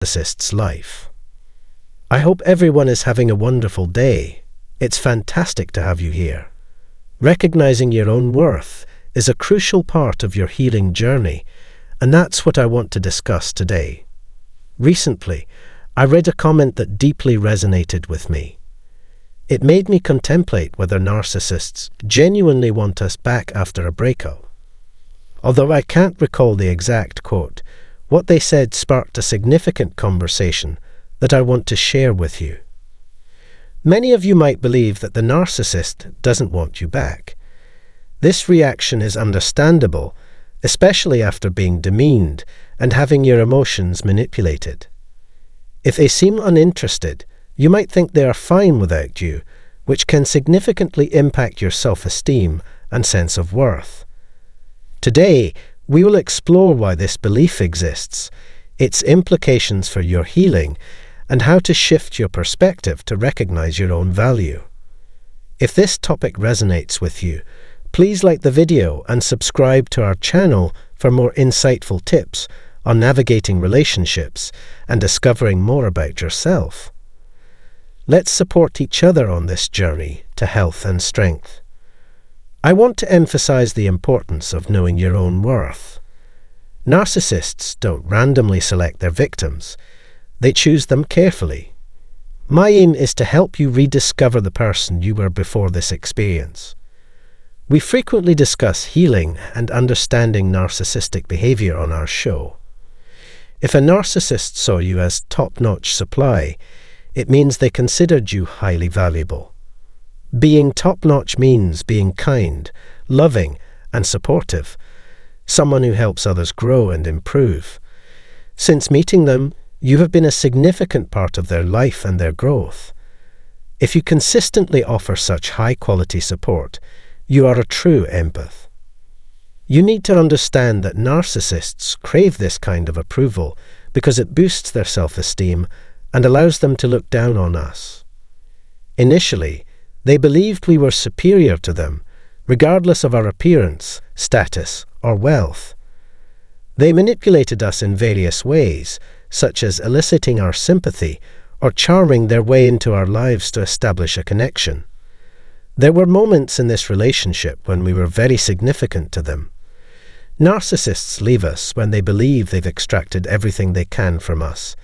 narcissist's life. I hope everyone is having a wonderful day. It's fantastic to have you here. Recognizing your own worth is a crucial part of your healing journey, and that's what I want to discuss today. Recently, I read a comment that deeply resonated with me. It made me contemplate whether narcissists genuinely want us back after a breakup. Although I can't recall the exact quote, what they said sparked a significant conversation that I want to share with you. Many of you might believe that the narcissist doesn't want you back. This reaction is understandable, especially after being demeaned and having your emotions manipulated. If they seem uninterested, you might think they are fine without you, which can significantly impact your self-esteem and sense of worth. Today, we will explore why this belief exists, its implications for your healing, and how to shift your perspective to recognize your own value. If this topic resonates with you, please like the video and subscribe to our channel for more insightful tips on navigating relationships and discovering more about yourself. Let's support each other on this journey to health and strength. I want to emphasize the importance of knowing your own worth. Narcissists don't randomly select their victims. They choose them carefully. My aim is to help you rediscover the person you were before this experience. We frequently discuss healing and understanding narcissistic behavior on our show. If a narcissist saw you as top-notch supply, it means they considered you highly valuable. Being top-notch means being kind, loving, and supportive, someone who helps others grow and improve. Since meeting them, you have been a significant part of their life and their growth. If you consistently offer such high-quality support, you are a true empath. You need to understand that narcissists crave this kind of approval because it boosts their self-esteem and allows them to look down on us. Initially, they believed we were superior to them, regardless of our appearance, status, or wealth. They manipulated us in various ways, such as eliciting our sympathy or charming their way into our lives to establish a connection. There were moments in this relationship when we were very significant to them. Narcissists leave us when they believe they've extracted everything they can from us,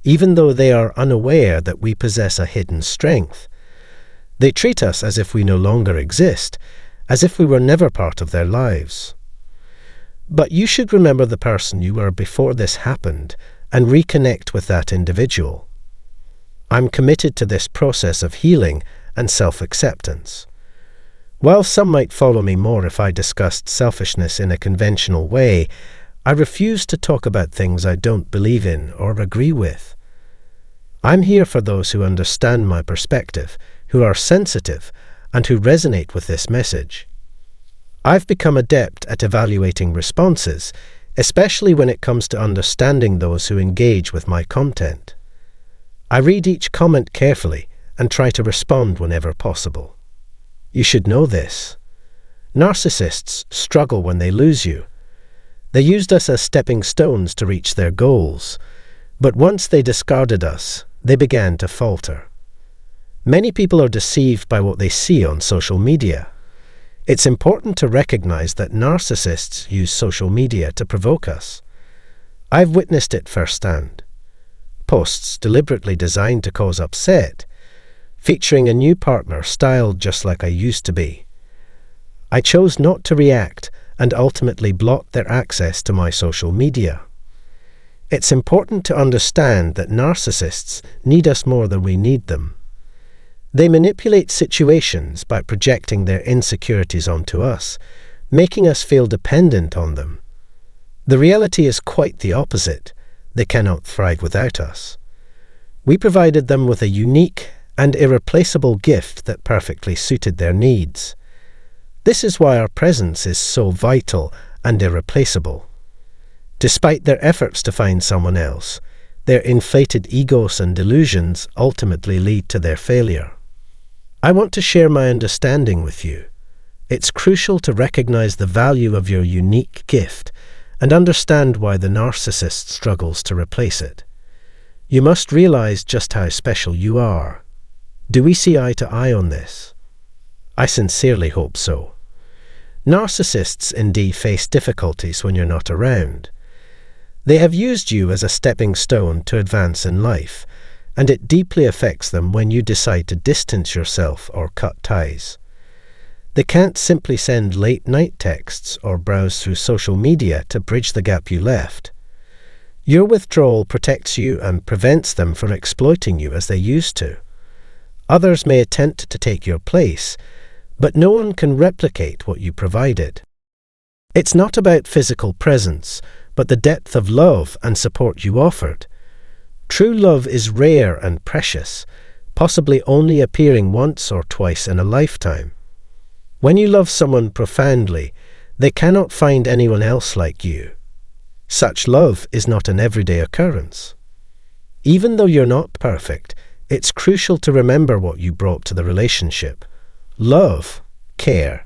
even though they are unaware that we possess a hidden strength. They treat us as if we no longer exist, as if we were never part of their lives. But you should remember the person you were before this happened and reconnect with that individual. I'm committed to this process of healing and self-acceptance. While some might follow me more if I discussed selfishness in a conventional way, I refuse to talk about things I don't believe in or agree with. I'm here for those who understand my perspective, who are sensitive, and who resonate with this message. I've become adept at evaluating responses, especially when it comes to understanding those who engage with my content. I read each comment carefully and try to respond whenever possible. You should know this. Narcissists struggle when they lose you. They used us as stepping stones to reach their goals, but once they discarded us, they began to falter. Many people are deceived by what they see on social media. It's important to recognize that narcissists use social media to provoke us. I've witnessed it firsthand. Posts deliberately designed to cause upset, featuring a new partner styled just like I used to be. I chose not to react and ultimately blocked their access to my social media. It's important to understand that narcissists need us more than we need them. They manipulate situations by projecting their insecurities onto us, making us feel dependent on them. The reality is quite the opposite. They cannot thrive without us. We provided them with a unique and irreplaceable gift that perfectly suited their needs. This is why our presence is so vital and irreplaceable. Despite their efforts to find someone else, their inflated egos and delusions ultimately lead to their failure. I want to share my understanding with you. It's crucial to recognize the value of your unique gift and understand why the narcissist struggles to replace it. You must realize just how special you are. Do we see eye to eye on this? I sincerely hope so. Narcissists indeed face difficulties when you're not around. They have used you as a stepping stone to advance in life, and it deeply affects them when you decide to distance yourself or cut ties. They can't simply send late-night texts or browse through social media to bridge the gap you left. Your withdrawal protects you and prevents them from exploiting you as they used to. Others may attempt to take your place, but no one can replicate what you provided. It's not about physical presence, but the depth of love and support you offered. True love is rare and precious, possibly only appearing once or twice in a lifetime. When you love someone profoundly, they cannot find anyone else like you. Such love is not an everyday occurrence. Even though you're not perfect, it's crucial to remember what you brought to the relationship. Love, care,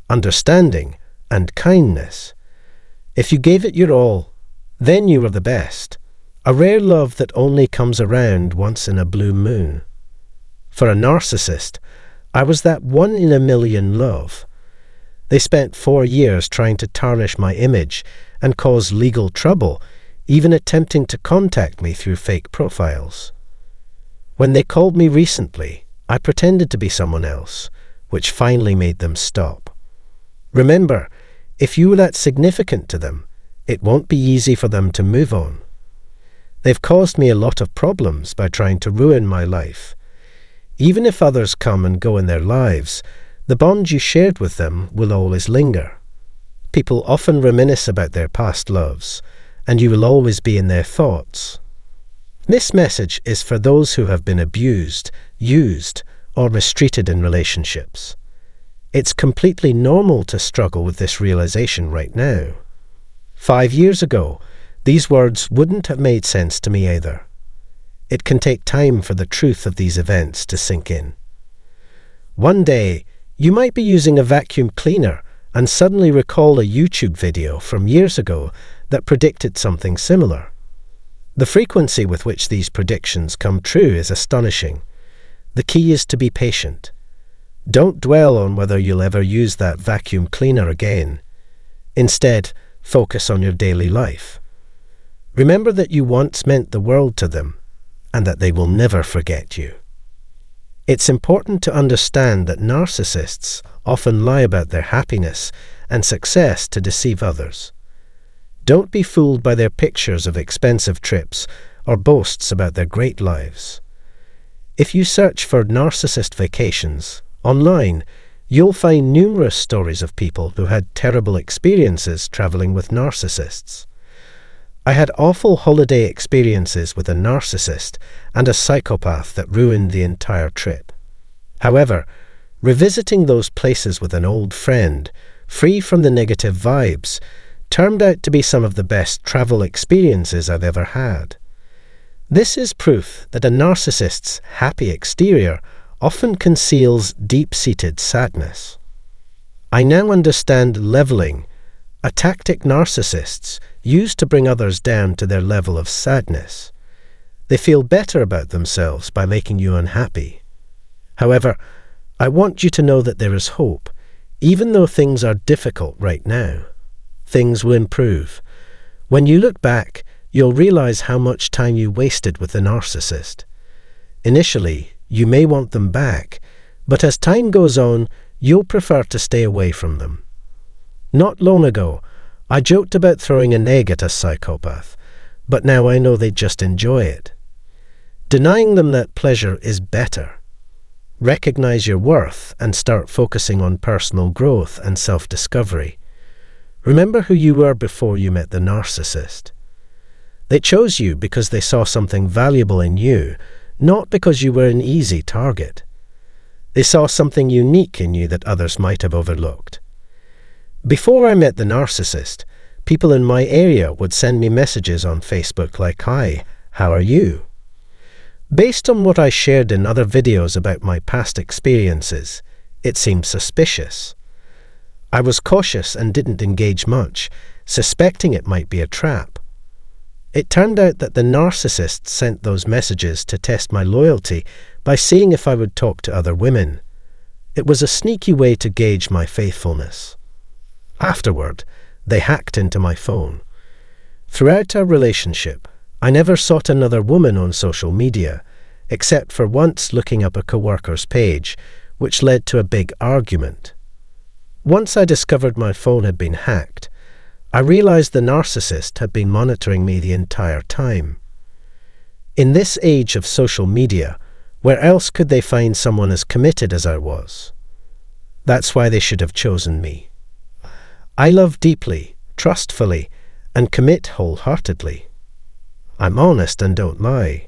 understanding, and kindness. If you gave it your all, then you were the best. A rare love that only comes around once in a blue moon. For a narcissist, I was that 1 in a million love. They spent 4 years trying to tarnish my image and cause legal trouble, even attempting to contact me through fake profiles. When they called me recently, I pretended to be someone else, which finally made them stop. Remember, if you were that significant to them, it won't be easy for them to move on. They've caused me a lot of problems by trying to ruin my life. Even if others come and go in their lives, the bond you shared with them will always linger. People often reminisce about their past loves, and you will always be in their thoughts. This message is for those who have been abused, used, or mistreated in relationships. It's completely normal to struggle with this realization right now. 5 years ago, these words wouldn't have made sense to me either. It can take time for the truth of these events to sink in. One day, you might be using a vacuum cleaner and suddenly recall a YouTube video from years ago that predicted something similar. The frequency with which these predictions come true is astonishing. The key is to be patient. Don't dwell on whether you'll ever use that vacuum cleaner again. Instead, focus on your daily life. Remember that you once meant the world to them, and that they will never forget you. It's important to understand that narcissists often lie about their happiness and success to deceive others. Don't be fooled by their pictures of expensive trips or boasts about their great lives. If you search for narcissist vacations online, you'll find numerous stories of people who had terrible experiences traveling with narcissists. I had awful holiday experiences with a narcissist and a psychopath that ruined the entire trip. However, revisiting those places with an old friend, free from the negative vibes, turned out to be some of the best travel experiences I've ever had. This is proof that a narcissist's happy exterior often conceals deep-seated sadness. I now understand leveling, a tactic narcissists use to bring others down to their level of sadness. They feel better about themselves by making you unhappy. However, I want you to know that there is hope, even though things are difficult right now. Things will improve. When you look back, you'll realize how much time you wasted with the narcissist. Initially, you may want them back, but as time goes on, you'll prefer to stay away from them. Not long ago, I joked about throwing an egg at a psychopath, but now I know they just enjoy it. Denying them that pleasure is better. Recognize your worth and start focusing on personal growth and self-discovery. Remember who you were before you met the narcissist. They chose you because they saw something valuable in you, not because you were an easy target. They saw something unique in you that others might have overlooked. Before I met the narcissist, people in my area would send me messages on Facebook like, "Hi, how are you?" Based on what I shared in other videos about my past experiences, it seemed suspicious. I was cautious and didn't engage much, suspecting it might be a trap. It turned out that the narcissist sent those messages to test my loyalty by seeing if I would talk to other women. It was a sneaky way to gauge my faithfulness. Afterward, they hacked into my phone. Throughout our relationship, I never sought another woman on social media, except for once looking up a coworker's page, which led to a big argument. Once I discovered my phone had been hacked, I realized the narcissist had been monitoring me the entire time. In this age of social media, where else could they find someone as committed as I was? That's why they should have chosen me. I love deeply, trustfully, and commit wholeheartedly. I'm honest and don't lie.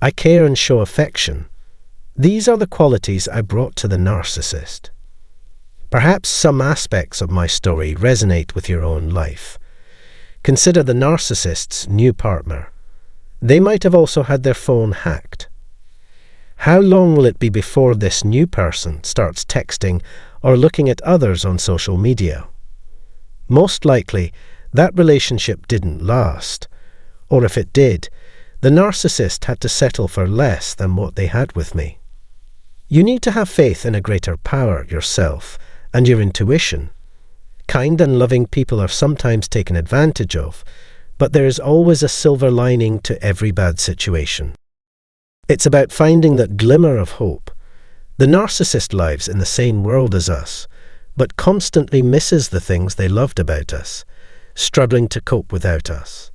I care and show affection. These are the qualities I brought to the narcissist. Perhaps some aspects of my story resonate with your own life. Consider the narcissist's new partner. They might have also had their phone hacked. How long will it be before this new person starts texting or looking at others on social media? Most likely, that relationship didn't last. Or if it did, the narcissist had to settle for less than what they had with me. You need to have faith in a greater power yourself and your intuition. Kind and loving people are sometimes taken advantage of, but there is always a silver lining to every bad situation. It's about finding that glimmer of hope. The narcissist lives in the same world as us, but constantly misses the things they loved about us, struggling to cope without us.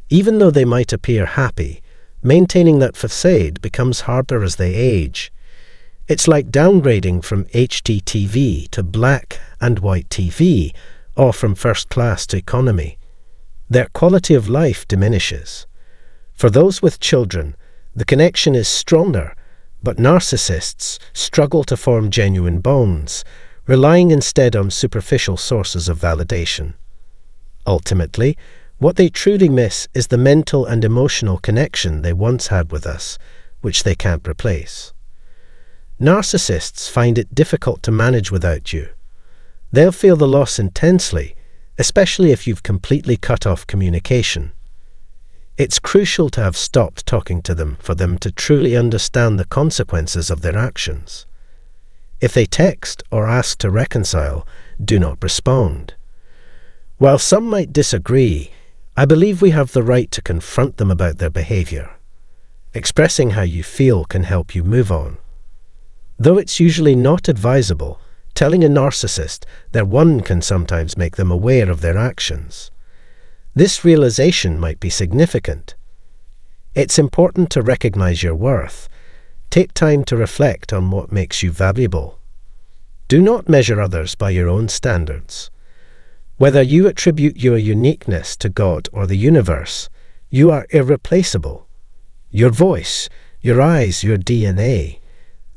Even though they might appear happy, maintaining that facade becomes harder as they age. It's like downgrading from HDTV to black and white TV, or from first class to economy. Their quality of life diminishes. For those with children, the connection is stronger, but narcissists struggle to form genuine bonds, relying instead on superficial sources of validation. Ultimately, what they truly miss is the mental and emotional connection they once had with us, which they can't replace. Narcissists find it difficult to manage without you. They'll feel the loss intensely, especially if you've completely cut off communication. It's crucial to have stopped talking to them for them to truly understand the consequences of their actions. If they text or ask to reconcile, do not respond. While some might disagree, I believe we have the right to confront them about their behavior. Expressing how you feel can help you move on. Though it's usually not advisable, telling a narcissist their one can sometimes make them aware of their actions. This realization might be significant. It's important to recognize your worth. Take time to reflect on what makes you valuable. Do not measure others by your own standards. Whether you attribute your uniqueness to God or the universe, you are irreplaceable. Your voice, your eyes, your DNA,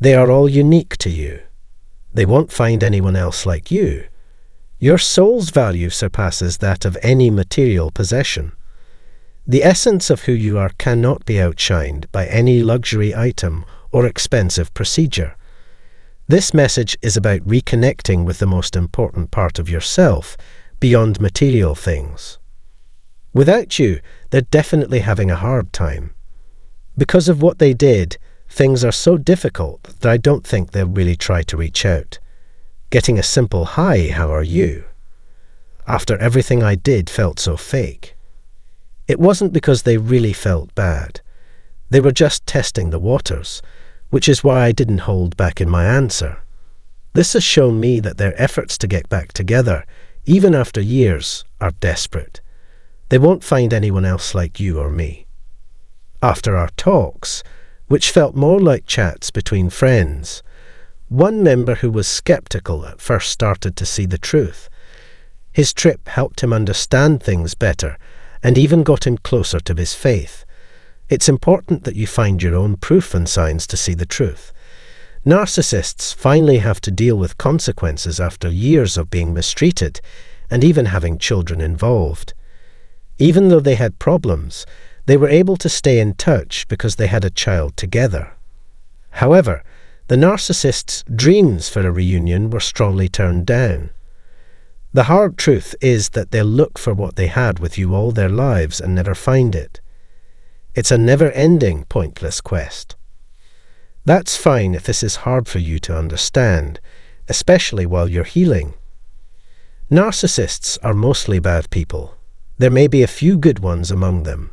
they are all unique to you. They won't find anyone else like you. Your soul's value surpasses that of any material possession. The essence of who you are cannot be outshined by any luxury item or expensive procedure. This message is about reconnecting with the most important part of yourself, beyond material things. Without you, they're definitely having a hard time. Because of what they did, things are so difficult that I don't think they'll really try to reach out. Getting a simple "Hi, how are you?" after everything I did felt so fake. It wasn't because they really felt bad. They were just testing the waters, which is why I didn't hold back in my answer. This has shown me that their efforts to get back together, even after years, are desperate. They won't find anyone else like you or me. After our talks, which felt more like chats between friends, one member who was skeptical at first started to see the truth. His trip helped him understand things better and even got him closer to his faith. It's important that you find your own proof and signs to see the truth. Narcissists finally have to deal with consequences after years of being mistreated and even having children involved. Even though they had problems, they were able to stay in touch because they had a child together. However, the narcissist's dreams for a reunion were strongly turned down. The hard truth is that they'll look for what they had with you all their lives and never find it. It's a never-ending, pointless quest. That's fine if this is hard for you to understand, especially while you're healing. Narcissists are mostly bad people. There may be a few good ones among them.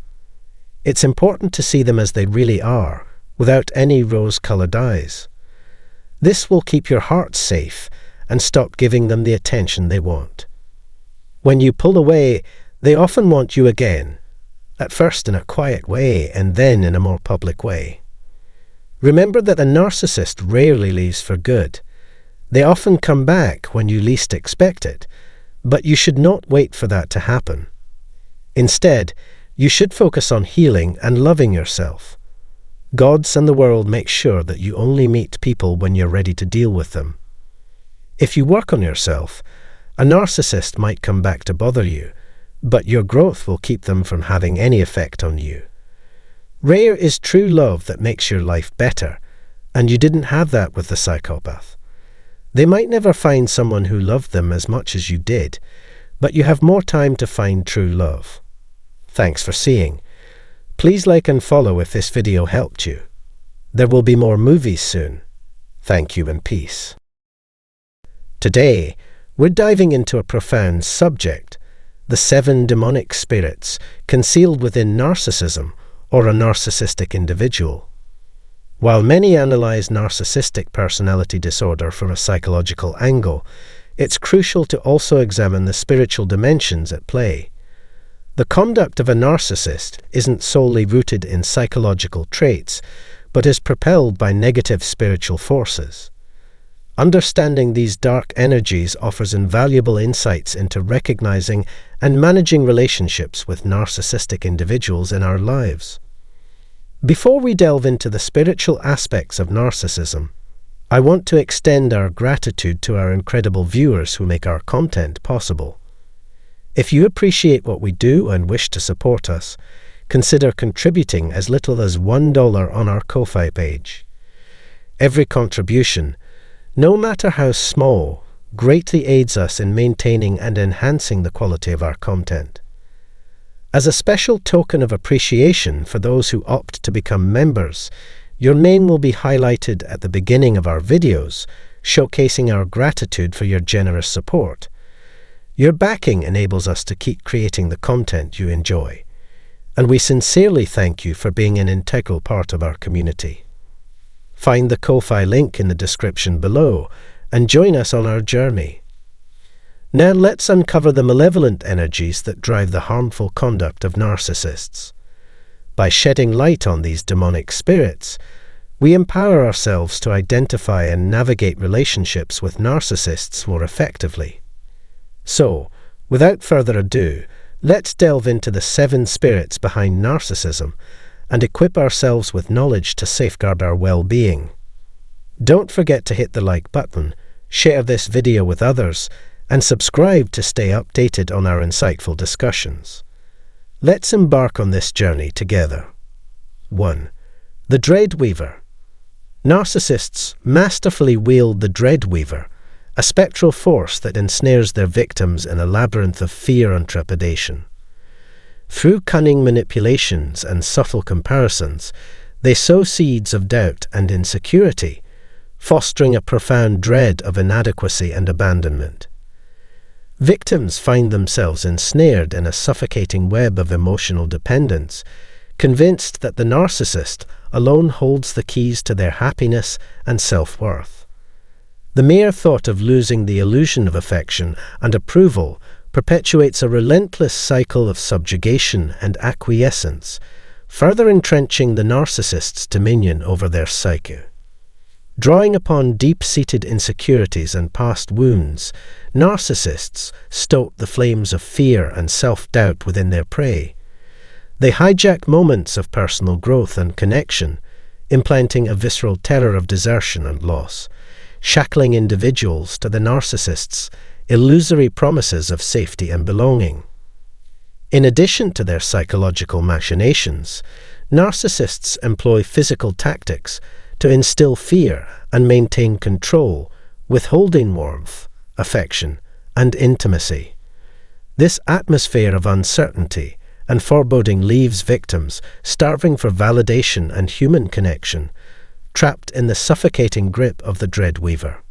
It's important to see them as they really are, without any rose-colored eyes. This will keep your heart safe and stop giving them the attention they want. When you pull away, they often want you again, at first in a quiet way and then in a more public way. Remember that a narcissist rarely leaves for good. They often come back when you least expect it, but you should not wait for that to happen. Instead, you should focus on healing and loving yourself. Gods and the world make sure that you only meet people when you're ready to deal with them. If you work on yourself, a narcissist might come back to bother you, but your growth will keep them from having any effect on you. Rare is true love that makes your life better, and you didn't have that with the psychopath. They might never find someone who loved them as much as you did, but you have more time to find true love. Thanks for seeing. Please like and follow if this video helped you. There will be more movies soon. Thank you and peace. Today, we're diving into a profound subject, the 7 demonic spirits concealed within narcissism or a narcissistic individual. While many analyze narcissistic personality disorder from a psychological angle, it's crucial to also examine the spiritual dimensions at play. The conduct of a narcissist isn't solely rooted in psychological traits, but is propelled by negative spiritual forces. Understanding these dark energies offers invaluable insights into recognizing and managing relationships with narcissistic individuals in our lives. Before we delve into the spiritual aspects of narcissism, I want to extend our gratitude to our incredible viewers who make our content possible. If you appreciate what we do and wish to support us, consider contributing as little as $1 on our Ko-Fi page. Every contribution, no matter how small, greatly aids us in maintaining and enhancing the quality of our content. As a special token of appreciation for those who opt to become members, your name will be highlighted at the beginning of our videos, showcasing our gratitude for your generous support. Your backing enables us to keep creating the content you enjoy, and we sincerely thank you for being an integral part of our community. Find the Ko-Fi link in the description below and join us on our journey. Now let's uncover the malevolent energies that drive the harmful conduct of narcissists. By shedding light on these demonic spirits, we empower ourselves to identify and navigate relationships with narcissists more effectively. So, without further ado, let's delve into the 7 spirits behind narcissism and equip ourselves with knowledge to safeguard our well-being. Don't forget to hit the like button, share this video with others, and subscribe to stay updated on our insightful discussions. Let's embark on this journey together. 1. The Dreadweaver. Narcissists masterfully wield the Dreadweaver, a spectral force that ensnares their victims in a labyrinth of fear and trepidation. Through cunning manipulations and subtle comparisons, they sow seeds of doubt and insecurity, fostering a profound dread of inadequacy and abandonment. Victims find themselves ensnared in a suffocating web of emotional dependence, convinced that the narcissist alone holds the keys to their happiness and self-worth. The mere thought of losing the illusion of affection and approval perpetuates a relentless cycle of subjugation and acquiescence, further entrenching the narcissist's dominion over their psyche. Drawing upon deep-seated insecurities and past wounds, narcissists stoke the flames of fear and self-doubt within their prey. They hijack moments of personal growth and connection, implanting a visceral terror of desertion and loss, shackling individuals to the narcissist's illusory promises of safety and belonging. In addition to their psychological machinations, narcissists employ physical tactics to instill fear and maintain control, withholding warmth, affection, and intimacy. This atmosphere of uncertainty and foreboding leaves victims starving for validation and human connection, trapped in the suffocating grip of the dread weaver.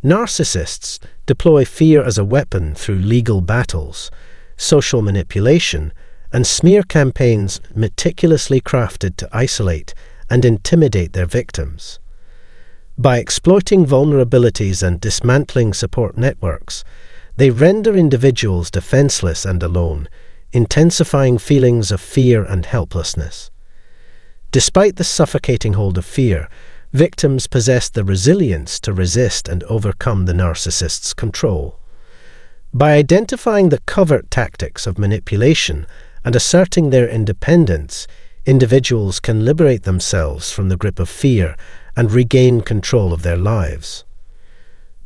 Narcissists deploy fear as a weapon through legal battles, social manipulation, and smear campaigns meticulously crafted to isolate and intimidate their victims. By exploiting vulnerabilities and dismantling support networks, they render individuals defenseless and alone, intensifying feelings of fear and helplessness. Despite the suffocating hold of fear, victims possess the resilience to resist and overcome the narcissist's control. By identifying the covert tactics of manipulation and asserting their independence, individuals can liberate themselves from the grip of fear and regain control of their lives.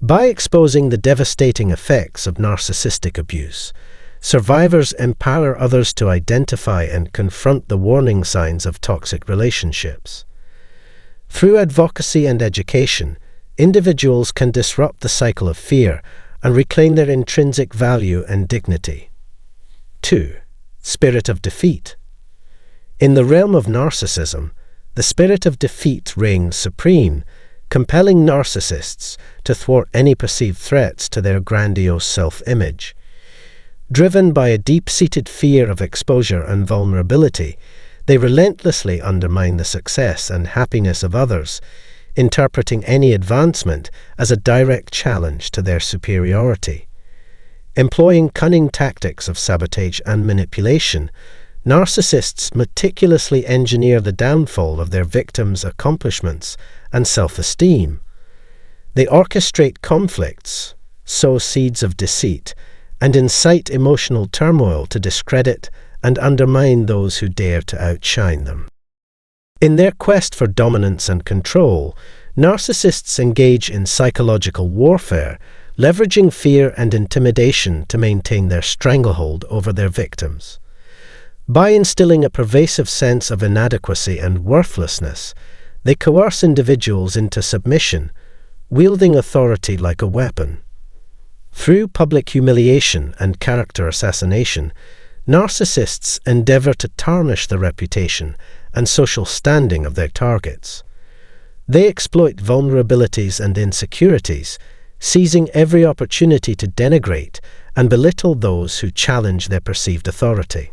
By exposing the devastating effects of narcissistic abuse, survivors empower others to identify and confront the warning signs of toxic relationships. Through advocacy and education, individuals can disrupt the cycle of fear and reclaim their intrinsic value and dignity. 2. Spirit of defeat. In the realm of narcissism, the spirit of defeat reigns supreme, compelling narcissists to thwart any perceived threats to their grandiose self-image. Driven by a deep-seated fear of exposure and vulnerability, they relentlessly undermine the success and happiness of others, interpreting any advancement as a direct challenge to their superiority. Employing cunning tactics of sabotage and manipulation, narcissists meticulously engineer the downfall of their victims' accomplishments and self-esteem. They orchestrate conflicts, sow seeds of deceit, and incite emotional turmoil to discredit and undermine those who dare to outshine them. In their quest for dominance and control, narcissists engage in psychological warfare, leveraging fear and intimidation to maintain their stranglehold over their victims. By instilling a pervasive sense of inadequacy and worthlessness, they coerce individuals into submission, wielding authority like a weapon. Through public humiliation and character assassination, narcissists endeavor to tarnish the reputation and social standing of their targets. They exploit vulnerabilities and insecurities, seizing every opportunity to denigrate and belittle those who challenge their perceived authority.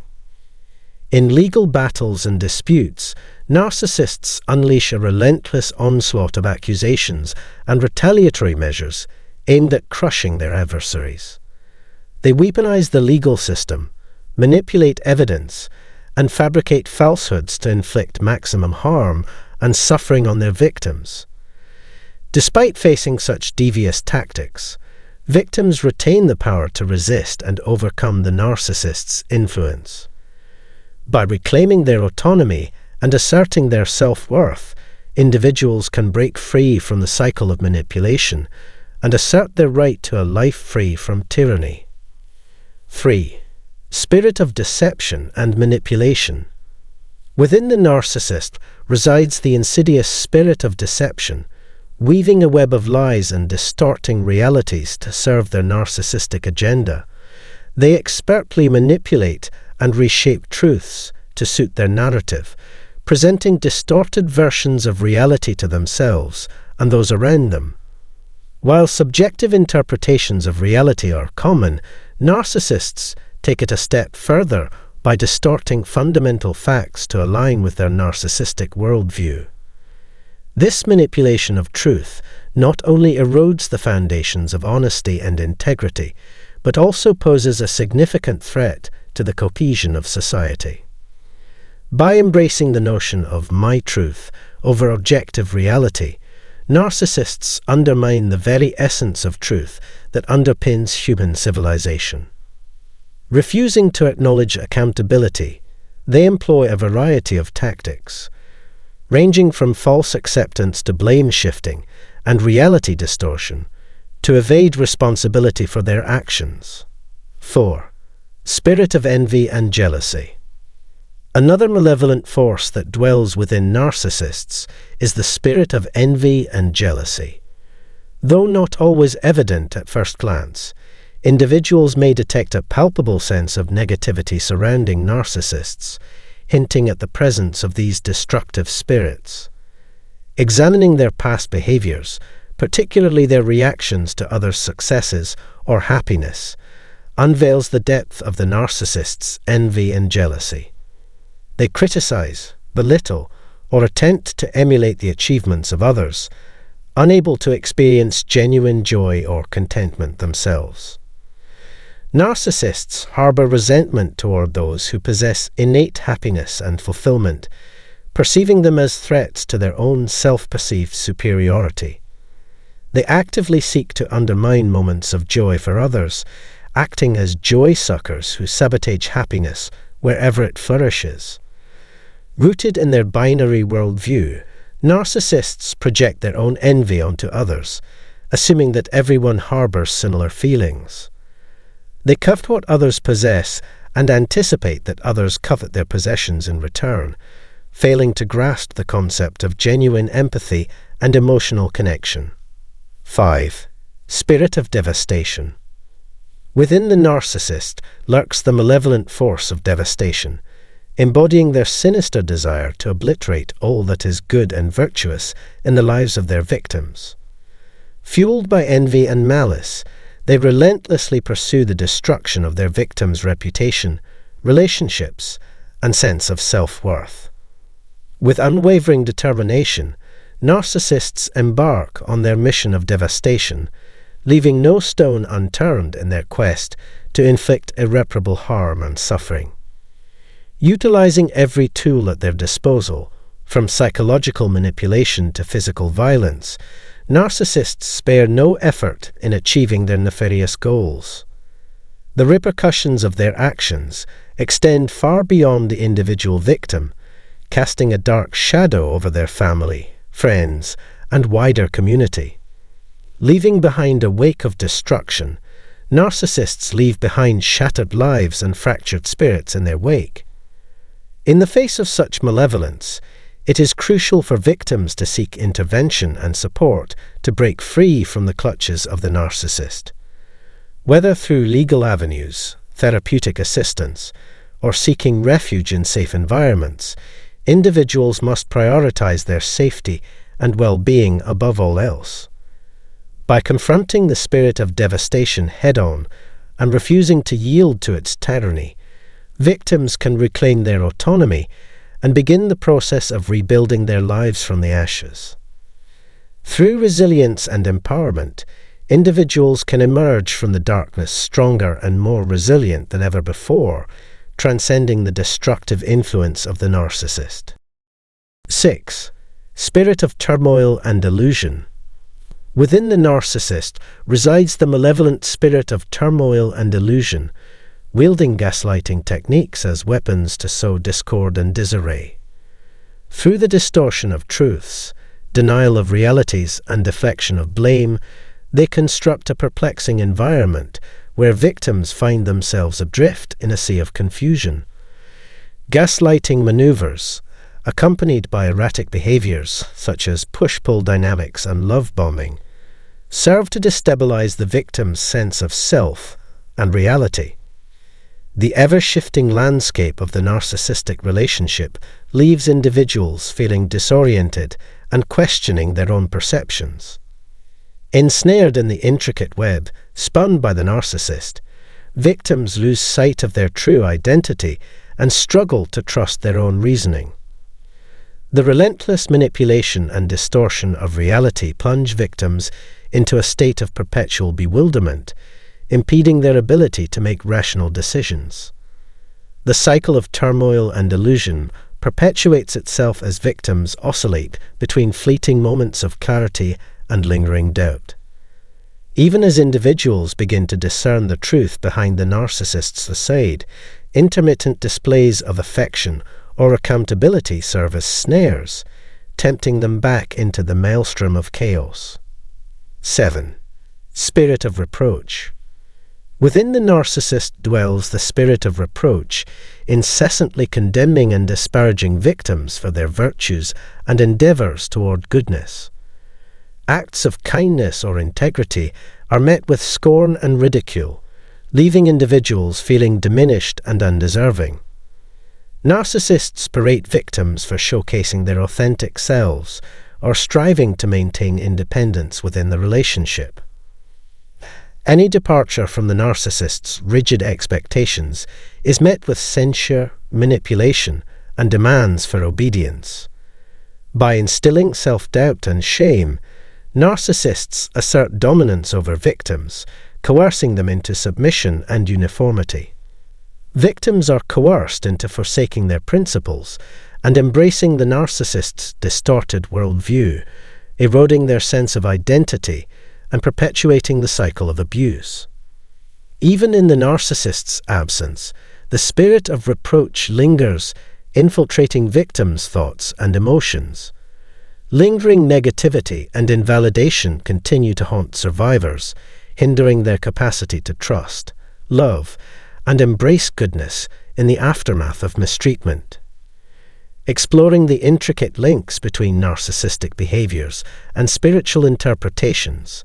In legal battles and disputes, narcissists unleash a relentless onslaught of accusations and retaliatory measures aimed at crushing their adversaries. They weaponize the legal system, manipulate evidence, and fabricate falsehoods to inflict maximum harm and suffering on their victims. Despite facing such devious tactics, victims retain the power to resist and overcome the narcissist's influence. By reclaiming their autonomy and asserting their self-worth, individuals can break free from the cycle of manipulation and assert their right to a life free from tyranny. 3. Spirit of deception and manipulation. Within the narcissist resides the insidious spirit of deception, weaving a web of lies and distorting realities to serve their narcissistic agenda. They expertly manipulate and reshape truths to suit their narrative, presenting distorted versions of reality to themselves and those around them. While subjective interpretations of reality are common, narcissists take it a step further by distorting fundamental facts to align with their narcissistic worldview. This manipulation of truth not only erodes the foundations of honesty and integrity, but also poses a significant threat to the cohesion of society. By embracing the notion of my truth over objective reality, narcissists undermine the very essence of truth that underpins human civilization. Refusing to acknowledge accountability, they employ a variety of tactics, ranging from false acceptance to blame shifting and reality distortion, to evade responsibility for their actions. 4. Spirit of envy and jealousy. Another malevolent force that dwells within narcissists is the spirit of envy and jealousy. Though not always evident at first glance, individuals may detect a palpable sense of negativity surrounding narcissists, hinting at the presence of these destructive spirits. Examining their past behaviors, particularly their reactions to others' successes or happiness, unveils the depth of the narcissist's envy and jealousy. They criticize, belittle, or attempt to emulate the achievements of others, unable to experience genuine joy or contentment themselves. Narcissists harbor resentment toward those who possess innate happiness and fulfillment, perceiving them as threats to their own self-perceived superiority. They actively seek to undermine moments of joy for others, acting as joy suckers who sabotage happiness wherever it flourishes. Rooted in their binary worldview, narcissists project their own envy onto others, assuming that everyone harbors similar feelings. They covet what others possess and anticipate that others covet their possessions in return, failing to grasp the concept of genuine empathy and emotional connection. 5. Spirit of devastation. Within the narcissist lurks the malevolent force of devastation, embodying their sinister desire to obliterate all that is good and virtuous in the lives of their victims. Fueled by envy and malice, they relentlessly pursue the destruction of their victims' reputation, relationships, and sense of self-worth. With unwavering determination, narcissists embark on their mission of devastation, leaving no stone unturned in their quest to inflict irreparable harm and suffering. Utilizing every tool at their disposal, from psychological manipulation to physical violence, narcissists spare no effort in achieving their nefarious goals. The repercussions of their actions extend far beyond the individual victim, casting a dark shadow over their family, friends, and wider community. Leaving behind a wake of destruction, narcissists leave behind shattered lives and fractured spirits in their wake. In the face of such malevolence, it is crucial for victims to seek intervention and support to break free from the clutches of the narcissist. Whether through legal avenues, therapeutic assistance, or seeking refuge in safe environments, individuals must prioritize their safety and well-being above all else. By confronting the spirit of devastation head-on and refusing to yield to its tyranny, victims can reclaim their autonomy and begin the process of rebuilding their lives from the ashes. Through resilience and empowerment, individuals can emerge from the darkness stronger and more resilient than ever before, transcending the destructive influence of the narcissist. 6. Spirit of turmoil and delusion. Within the narcissist resides the malevolent spirit of turmoil and delusion, wielding gaslighting techniques as weapons to sow discord and disarray. Through the distortion of truths, denial of realities, and deflection of blame, they construct a perplexing environment where victims find themselves adrift in a sea of confusion. Gaslighting maneuvers, accompanied by erratic behaviors such as push-pull dynamics and love bombing, serve to destabilize the victim's sense of self and reality. The ever-shifting landscape of the narcissistic relationship leaves individuals feeling disoriented and questioning their own perceptions. Ensnared in the intricate web spun by the narcissist, victims lose sight of their true identity and struggle to trust their own reasoning. The relentless manipulation and distortion of reality plunge victims into a state of perpetual bewilderment, impeding their ability to make rational decisions. The cycle of turmoil and delusion perpetuates itself as victims oscillate between fleeting moments of clarity and lingering doubt. Even as individuals begin to discern the truth behind the narcissist's facade, intermittent displays of affection or accountability serve as snares, tempting them back into the maelstrom of chaos. 7. Spirit of reproach. Within the narcissist dwells the spirit of reproach, incessantly condemning and disparaging victims for their virtues and endeavors toward goodness. Acts of kindness or integrity are met with scorn and ridicule, leaving individuals feeling diminished and undeserving. Narcissists berate victims for showcasing their authentic selves or striving to maintain independence within the relationship. Any departure from the narcissist's rigid expectations is met with censure, manipulation, and demands for obedience. By instilling self-doubt and shame, narcissists assert dominance over victims, coercing them into submission and uniformity. Victims are coerced into forsaking their principles and embracing the narcissist's distorted worldview, eroding their sense of identity and perpetuating the cycle of abuse. Even in the narcissist's absence, the spirit of reproach lingers, infiltrating victims' thoughts and emotions. Lingering negativity and invalidation continue to haunt survivors, hindering their capacity to trust, love, and embrace goodness in the aftermath of mistreatment. Exploring the intricate links between narcissistic behaviors and spiritual interpretations,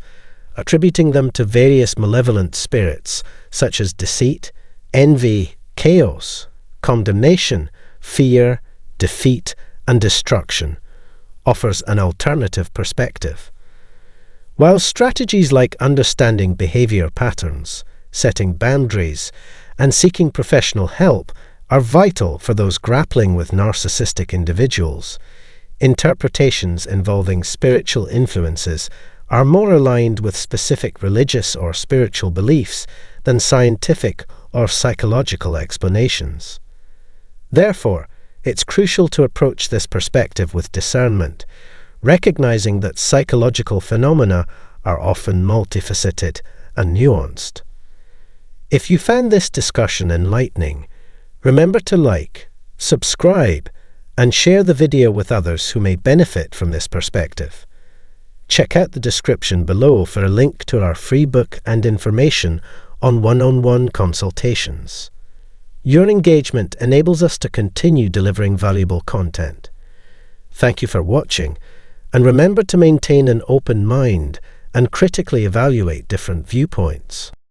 attributing them to various malevolent spirits such as deceit, envy, chaos, condemnation, fear, defeat, and destruction, offers an alternative perspective. While strategies like understanding behavior patterns, setting boundaries, and seeking professional help are vital for those grappling with narcissistic individuals, interpretations involving spiritual influences are more aligned with specific religious or spiritual beliefs than scientific or psychological explanations. Therefore, it's crucial to approach this perspective with discernment, recognizing that psychological phenomena are often multifaceted and nuanced. If you found this discussion enlightening, remember to like, subscribe, and share the video with others who may benefit from this perspective. Check out the description below for a link to our free book and information on one-on-one consultations. Your engagement enables us to continue delivering valuable content. Thank you for watching, and remember to maintain an open mind and critically evaluate different viewpoints.